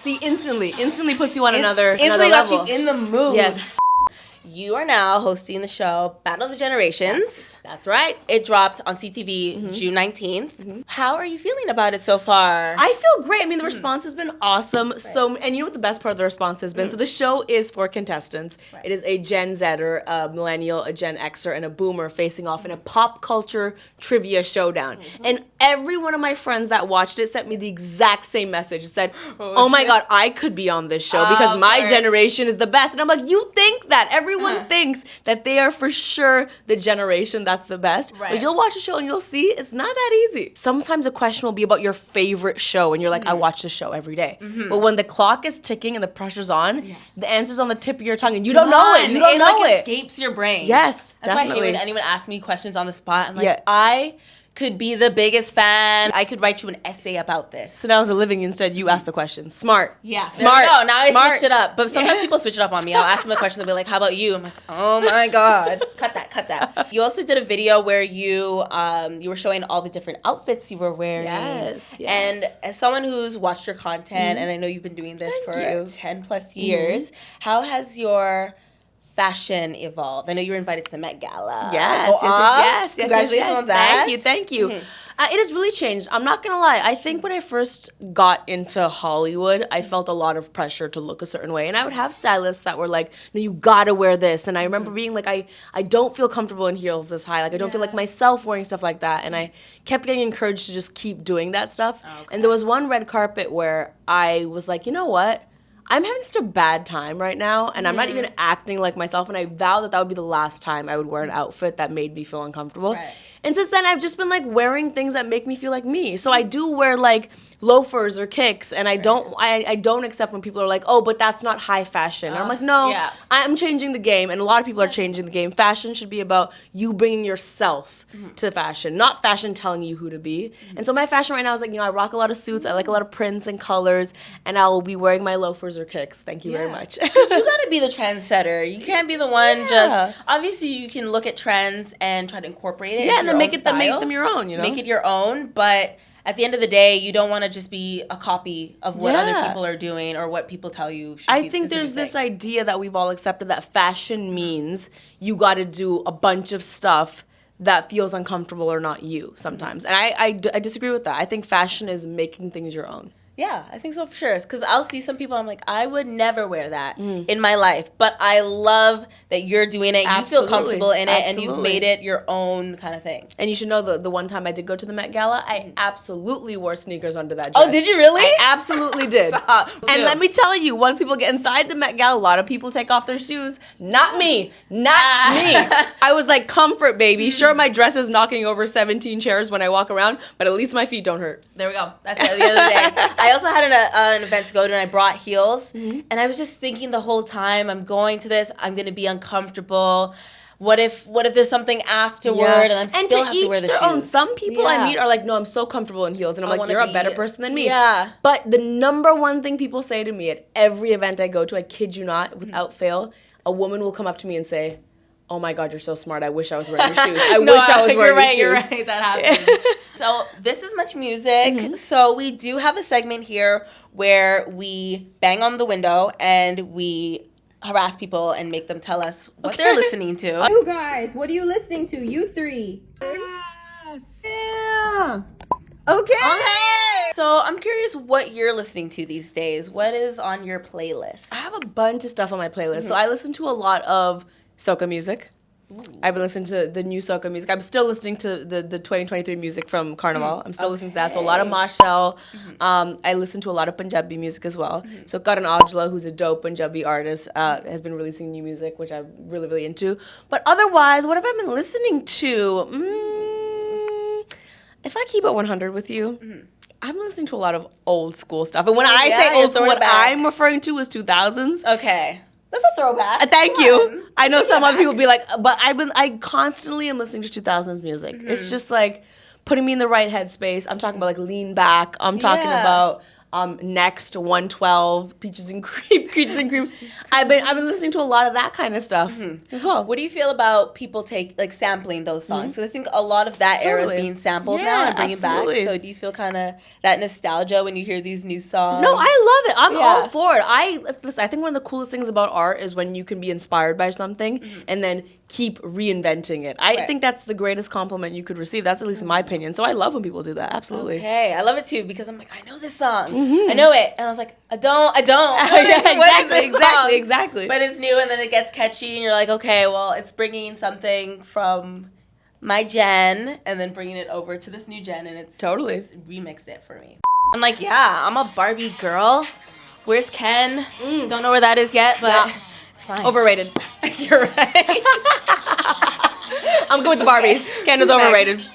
See, instantly puts you on another instantly got level. you in the mood. Yes. You are now hosting the show Battle of the Generations. That's right. It dropped on CTV June 19th. How are you feeling about it so far? I feel great. I mean, the response has been awesome. So, and you know what the best part of the response has been? So the show is for contestants. Right. It is a Gen Zer, a millennial, a Gen Xer, and a boomer facing off in a pop culture trivia showdown. And every one of my friends that watched it sent me the exact same message. It said, oh my God, I could be on this show because my generation is the best. And I'm like, you think that? Everyone thinks that they are for sure the generation that's the best. Right. But you'll watch a show and you'll see it's not that easy. Sometimes a question will be about your favorite show and you're like, I watch this show every day. But when the clock is ticking and the pressure's on, the answer's on the tip of your tongue and you don't know it. You don't know it. It escapes your brain. Yes, That's definitely. why I hate when anyone asks me questions on the spot. I'm like, I could be the biggest fan. I could write you an essay about this. So now as a living, instead you ask the question. Smart. Yeah. Smart. No, now I switched it up. But sometimes people switch it up on me. I'll ask them a question. They'll be like, how about you? I'm like, oh my God. Cut that. You also did a video where you were showing all the different outfits you were wearing. Yes. And as someone who's watched your content, and I know you've been doing this for 10 plus years, how has your fashion evolved? I know you were invited to the Met Gala. Yes. Congratulations on that. Thank you. It has really changed. I'm not gonna lie. I think when I first got into Hollywood, I felt a lot of pressure to look a certain way, and I would have stylists that were like, "No, you gotta wear this." And I remember being like, "I don't feel comfortable in heels this high. Like I don't feel like myself wearing stuff like that." And I kept getting encouraged to just keep doing that stuff. And there was one red carpet where I was like, you know what? I'm having such a bad time right now, and I'm not even acting like myself, and I vow that would be the last time I would wear an outfit that made me feel uncomfortable. Right. And since then, I've just been, like, wearing things that make me feel like me. So I do wear, like, loafers or kicks, and I don't accept when people are like, oh, but that's not high fashion. And I'm like, no, I'm changing the game, and a lot of people are changing the game. Fashion should be about you bringing yourself to fashion, not fashion telling you who to be. And so my fashion right now is like, you know, I rock a lot of suits, I like a lot of prints and colors, and I'll be wearing my loafers or kicks. Thank you very much. Because you gotta be the trendsetter. You can't be the one just, obviously you can look at trends and try to incorporate it into and then make them your own, you know? Make it your own, but at the end of the day, you don't want to just be a copy of what other people are doing or what people tell you should be. I think there's this idea that we've all accepted that fashion means you got to do a bunch of stuff that feels uncomfortable or not you sometimes. And I disagree with that. I think fashion is making things your own. Yeah, I think so for sure. Because I'll see some people, I'm like, I would never wear that in my life. But I love that you're doing it. You feel comfortable in it, and you've made it your own kind of thing. And you should know the one time I did go to the Met Gala, I absolutely wore sneakers under that dress. Oh, did you really? I absolutely did. And let me tell you, once people get inside the Met Gala, a lot of people take off their shoes. Not me. Not me. I was like, comfort, baby. Sure, my dress is knocking over 17 chairs when I walk around, but at least my feet don't hurt. There we go. That's it. The other day. I also had an event to go to, and I brought heels, and I was just thinking the whole time, I'm going to this, I'm going to be uncomfortable. What if there's something afterward, and I'm still have to wear the shoes? Own. Some people I meet are like, no, I'm so comfortable in heels, and I'm like, you're a better person than me. Yeah. But the number one thing people say to me at every event I go to, I kid you not, without fail, a woman will come up to me and say, oh my God, you're so smart. I wish I was wearing your shoes. I wish I was wearing your shoes. You're right. That happens. So this is Muchmusic. So we do have a segment here where we bang on the window and we harass people and make them tell us what they're listening to. You guys, what are you listening to? You three. Yes. Yeah. Okay. So I'm curious what you're listening to these days. What is on your playlist? I have a bunch of stuff on my playlist. So I listen to a lot of soca music. I've been listening to the new soca music. I'm still listening to the 2023 music from Carnival. I'm still listening to that. So a lot of Mashal. I listen to a lot of Punjabi music as well. So Karan Aujla, who's a dope Punjabi artist, has been releasing new music, which I'm really, really into. But otherwise, what have I been listening to? If I keep it 100 with you, I'm listening to a lot of old school stuff. And when I say old school, what I'm referring to is 2000s. Okay. That's a throwback. Thank you. I know some other people be like, but I constantly am listening to 2000s music. It's just like putting me in the right headspace. I'm talking about like Lean Back. I'm talking about Next, 112, Peaches and Cream, Peaches and Cream. I've been listening to a lot of that kind of stuff as well. What do you feel about people sampling those songs? Because I think a lot of that era is Totally. being sampled Yeah, now and bringing absolutely. back. So do you feel kind of that nostalgia when you hear these new songs? No, I love it. I'm Yeah. all for it. Listen, I think one of the coolest things about art is when you can be inspired by something and then keep reinventing it. I Right. think that's the greatest compliment you could receive. That's at least in my opinion. So I love when people do that. Absolutely. Okay, I love it too because I'm like, I know this song, I know it, and I was like, I don't. Yeah, What is this song? exactly. But it's new, and then it gets catchy, and you're like, okay, well, it's bringing something from my gen, and then bringing it over to this new gen, and it's remixed it for me. I'm like, yeah, I'm a Barbie girl. Where's Ken? Don't know where that is yet, but Yeah. fine. Overrated. You're right. I'm good with the Barbies. Ken is Who's next? overrated.